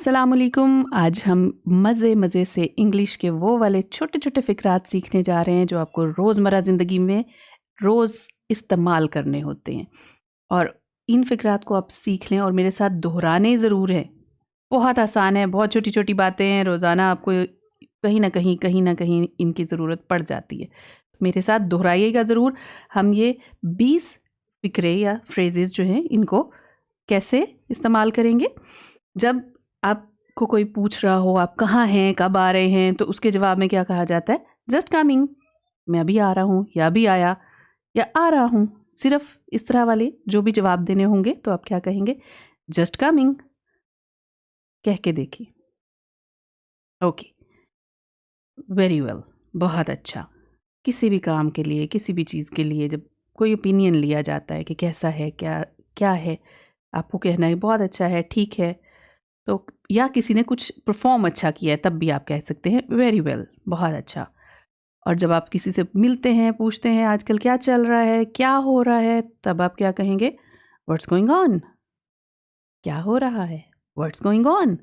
अस्सलाम वालेकुम। आज हम मज़े मज़े से इंग्लिश के वो वाले छोटे छोटे फ़िक्रात सीखने जा रहे हैं जो आपको रोज़मर्रा ज़िंदगी में रोज़ इस्तेमाल करने होते हैं, और इन फ़िक्रात को आप सीख लें और मेरे साथ दोहराने ज़रूर हैं। बहुत आसान है, बहुत छोटी छोटी बातें हैं, रोज़ाना आपको कहीं ना कहीं इनकी ज़रूरत पड़ जाती है। मेरे साथ दोहराइएगा ज़रूर। हम ये 20 फ़िक्रे या फ्रेजेस जो हैं इनको कैसे इस्तेमाल करेंगे। जब आपको कोई पूछ रहा हो आप कहाँ हैं, कब आ रहे हैं, तो उसके जवाब में क्या कहा जाता है? Just coming. मैं अभी आ रहा हूँ, या अभी आया, या आ रहा हूँ। सिर्फ इस तरह वाले जो भी जवाब देने होंगे तो आप क्या कहेंगे? Just coming. कह के देखिए। ओके, वेरी वेल, बहुत अच्छा। किसी भी काम के लिए, किसी भी चीज़ के लिए जब कोई ओपिनियन लिया जाता है कि कैसा है, क्या क्या है, आपको कहना है बहुत अच्छा है, ठीक है। तो या किसी ने कुछ परफॉर्म अच्छा किया है तब भी आप कह सकते हैं वेरी वेल, बहुत अच्छा। और जब आप किसी से मिलते हैं, पूछते हैं आजकल क्या चल रहा है, क्या हो रहा है, तब आप क्या कहेंगे? What's going on. क्या हो रहा है? What's going on.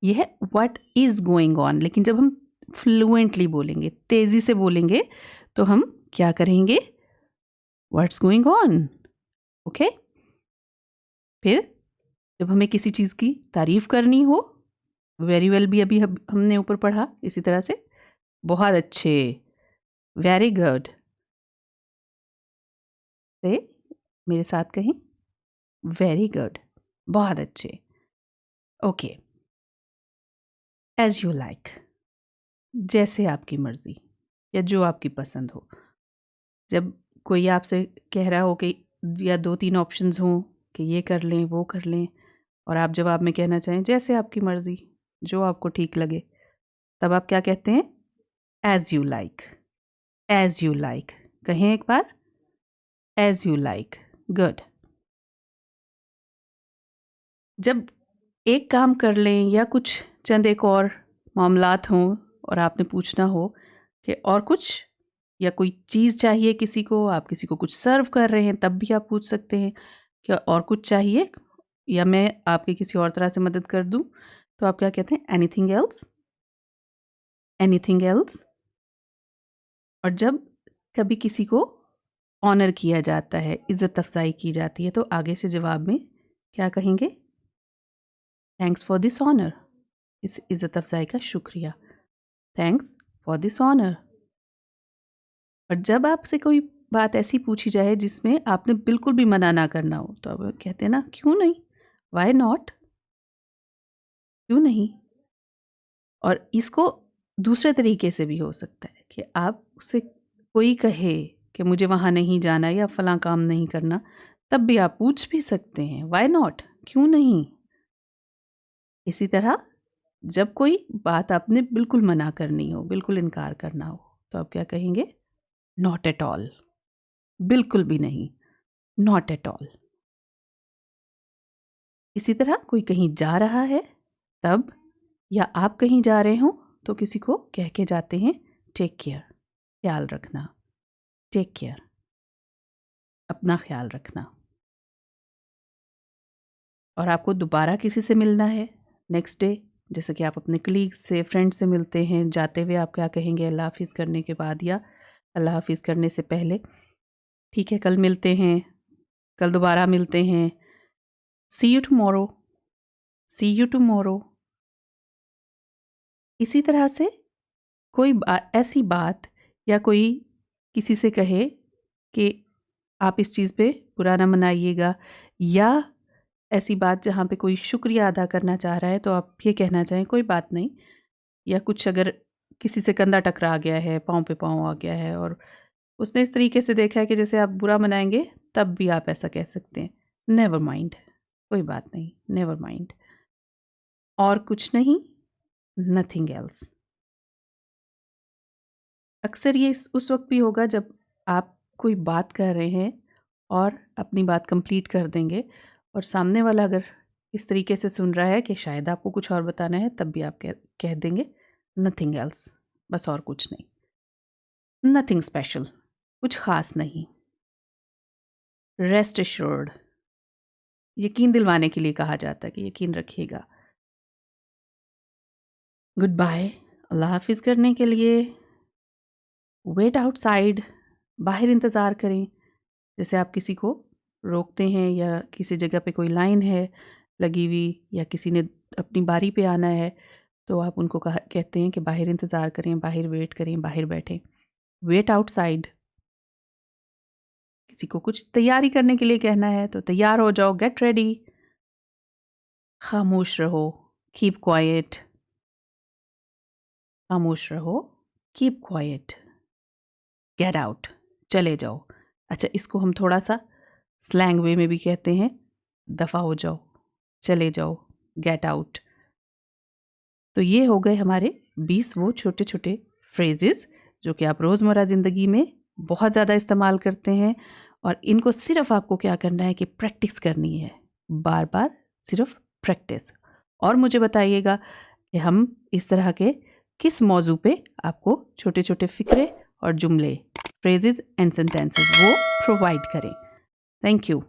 ये है व्हाट इज गोइंग ऑन। लेकिन जब हम फ्लुएंटली बोलेंगे, तेजी से बोलेंगे, तो हम क्या करेंगे? What's going on. ओके। फिर जब हमें किसी चीज़ की तारीफ करनी हो, वेरी वेल भी अभी हमने ऊपर पढ़ा, इसी तरह से बहुत अच्छे, वेरी गुड से मेरे साथ कहें वेरी गुड, बहुत अच्छे। ओके, एज यू लाइक, जैसे आपकी मर्जी या जो आपकी पसंद हो। जब कोई आपसे कह रहा हो कि या 2-3 ऑप्शंस हों कि ये कर लें, वो कर लें, और आप जवाब में कहना चाहें जैसे आपकी मर्जी, जो आपको ठीक लगे, तब आप क्या कहते हैं? As you like. As you like कहें एक बार। As you like, good. जब एक काम कर लें या कुछ चंद एक और मामलात हों और आपने पूछना हो कि और कुछ, या कोई चीज़ चाहिए किसी को, आप किसी को कुछ सर्व कर रहे हैं, तब भी आप पूछ सकते हैं कि और कुछ चाहिए, या मैं आपकी किसी और तरह से मदद कर दूं, तो आप क्या कहते हैं? Anything else. Anything else. और जब कभी किसी को ऑनर किया जाता है, इज़्ज़त अफजाई की जाती है, तो आगे से जवाब में क्या कहेंगे? Thanks for this honour. इस इज़्ज़त अफजाई का शुक्रिया। Thanks for this honour. और जब आपसे कोई बात ऐसी पूछी जाए जिसमें आपने बिल्कुल भी मना ना करना हो, तो आप कहते हैं ना, क्यों नहीं, वाई नॉट, क्यों नहीं। और इसको दूसरे तरीके से भी हो सकता है कि आप उससे कोई कहे कि मुझे वहाँ नहीं जाना या फलां काम नहीं करना, तब भी आप पूछ भी सकते हैं वाई नॉट, क्यों नहीं। इसी तरह जब कोई बात आपने बिल्कुल मना करनी हो, बिल्कुल इनकार करना हो, तो आप क्या कहेंगे? नॉट एट ऑल, बिल्कुल भी नहीं, नॉट एट ऑल। इसी तरह कोई कहीं जा रहा है तब, या आप कहीं जा रहे हो तो किसी को कह के जाते हैं टेक केयर, ख्याल रखना। टेक केयर, अपना ख्याल रखना। और आपको दोबारा किसी से मिलना है नेक्स्ट डे, जैसे कि आप अपने कलीग से, फ्रेंड से मिलते हैं, जाते हुए आप क्या कहेंगे? अल्लाह हाफिज़ करने के बाद या अल्लाह हाफिज़ करने से पहले, ठीक है कल मिलते हैं, कल दोबारा मिलते हैं, see you tomorrow, see you tomorrow. इसी तरह से कोई ऐसी बात या कोई किसी से कहे कि आप इस चीज़ पे बुरा ना मनाइएगा, या ऐसी बात जहाँ पे कोई शुक्रिया अदा करना चाह रहा है, तो आप ये कहना चाहें कोई बात नहीं, या कुछ अगर किसी से कंधा टकरा गया है, पाँव पे पाँव आ गया है और उसने इस तरीके से देखा है कि जैसे आप बुरा मनाएंगे, तब भी आप ऐसा कह सकते हैं, नेवर माइंड, कोई बात नहीं, नेवर माइंड। और कुछ नहीं, नथिंग एल्स। अक्सर ये उस वक्त भी होगा जब आप कोई बात कर रहे हैं और अपनी बात कंप्लीट कर देंगे, और सामने वाला अगर इस तरीके से सुन रहा है कि शायद आपको कुछ और बताना है, तब भी आप कह देंगे नथिंग एल्स, बस और कुछ नहीं, नथिंग स्पेशल, कुछ ख़ास नहीं। रेस्ट एश्योर्ड, यकीन दिलवाने के लिए कहा जाता है कि यकीन रखिएगा। गुड बाय, अल्लाह हाफिज़ करने के लिए वेट आउटसाइड, बाहर इंतज़ार करें। जैसे आप किसी को रोकते हैं या किसी जगह पे कोई लाइन है लगी हुई या किसी ने अपनी बारी पे आना है, तो आप उनको कहते हैं कि बाहर इंतज़ार करें, बाहर वेट करें, बाहर बैठें। Wait outside. किसी को कुछ तैयारी करने के लिए कहना है तो तैयार हो जाओ, गेट रेडी। खामोश रहो, कीप क्वाइट। खामोश रहो, कीप क्वाइट। गेट आउट, चले जाओ। अच्छा, इसको हम थोड़ा सा स्लैंग वे में भी कहते हैं, दफ़ा हो जाओ, चले जाओ, गेट आउट। तो ये हो गए हमारे 20 वो छोटे छोटे फ्रेजेस जो कि आप रोज़मर्रा ज़िंदगी में बहुत ज़्यादा इस्तेमाल करते हैं, और इनको सिर्फ आपको क्या करना है कि प्रैक्टिस करनी है, बार बार सिर्फ प्रैक्टिस। और मुझे बताइएगा कि हम इस तरह के किस मौजू पे आपको छोटे छोटे फ़िक्रे और जुमले, फ्रेजेस एंड सेंटेंसेस वो प्रोवाइड करें। Thank you.